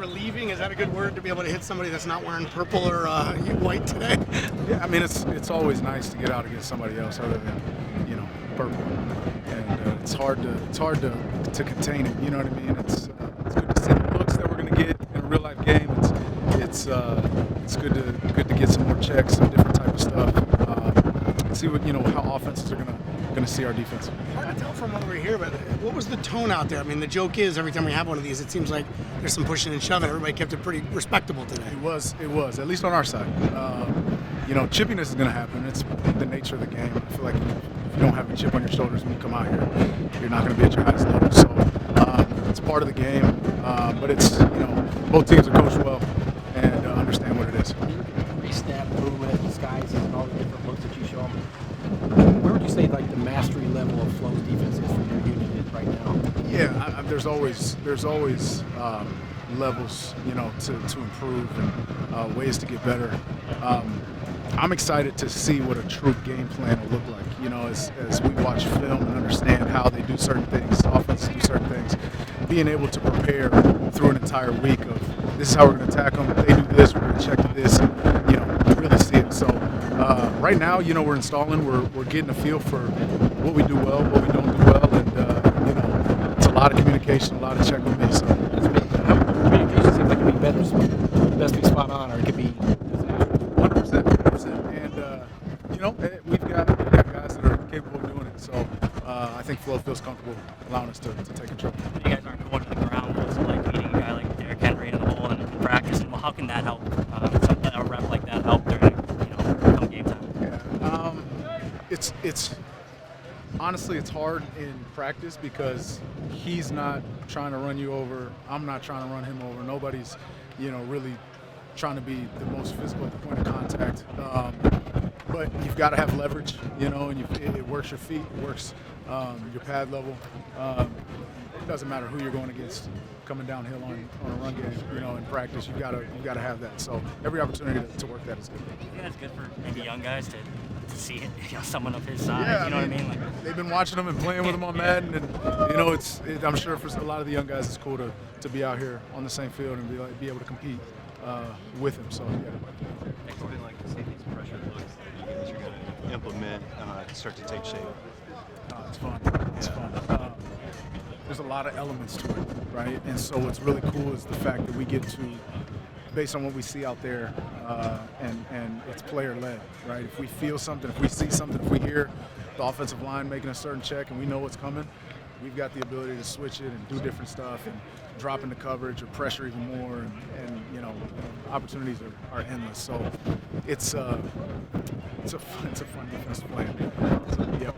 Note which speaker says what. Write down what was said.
Speaker 1: relieving? Is that a good word to be able to hit somebody that's not wearing purple or white today?
Speaker 2: Yeah, I mean it's always nice to get out against somebody else other than purple, and it's hard to contain it. You know what I mean? It's good to see the looks that we're gonna get in a real life game. It's good to get some more checks, some different type of stuff. See what how offenses are gonna see our defense.
Speaker 1: Hard to tell from over here, but what was the tone out there? I mean, the joke is every time we have one of these, it seems like there's some pushing and shoving. Everybody kept it pretty respectable today.
Speaker 2: It was at least on our side. Chippiness is gonna happen. It's the nature of the game. I feel like if you don't have a chip on your shoulders when you come out here, you're not gonna be at your highest level. So it's part of the game, but it's both teams are coached well and understand what it is.
Speaker 3: When you look at the pre-snap movement, disguises, and all the different looks that you show them, where would you say like the mastery level of Flo's defense is for your unit right now?
Speaker 2: Yeah, there's always levels to improve and ways to get better. I'm excited to see what a true game plan will look like. As we watch film and understand how they do certain things, offenses do certain things, being able to prepare through an entire week of this is how we're going to attack them. They do this, we're going to check this, and really see it. So right now, we're installing, we're getting a feel for what we do well, what we don't do well, and it's a lot of communication, a lot of check with me. So
Speaker 3: communication seems like it could be better, best be spot on, or it could be.
Speaker 2: 100%. And we've got guys that are capable of doing it. So I think Flo feels comfortable allowing us to take control.
Speaker 4: You guys aren't going to the ground. What's it like meeting a guy like Derrick Henry in the hole and practice? And how can that help? A rep like that help during come game time?
Speaker 2: Yeah. It's honestly it's hard in practice because he's not trying to run you over. I'm not trying to run him over. Nobody's really trying to be the most physical at the point of contact. But you've got to have leverage, and it works your feet, it works your pad level. It doesn't matter who you're going against coming downhill on a run game, in practice. You've got to have that. So every opportunity to work that is good.
Speaker 4: I think that's good for maybe young guys to see it, someone of his size.
Speaker 2: Yeah,
Speaker 4: you know what I mean? Like,
Speaker 2: they've been watching him and playing with him on Madden, and I'm sure for a lot of the young guys, it's cool to be out here on the same field and be able to compete with him. So yeah.
Speaker 5: Something like to see these pressure looks that you guys are going to implement start to take shape.
Speaker 2: It's fun. It's fun. There's a lot of elements to it, right? And so what's really cool is the fact that we get to, based on what we see out there, and it's player-led, right? If we feel something, if we see something, if we hear the offensive line making a certain check and we know what's coming, we've got the ability to switch it and do different stuff and drop into coverage or pressure even more, and opportunities are endless. So it's a fun defensive plan. So, yep.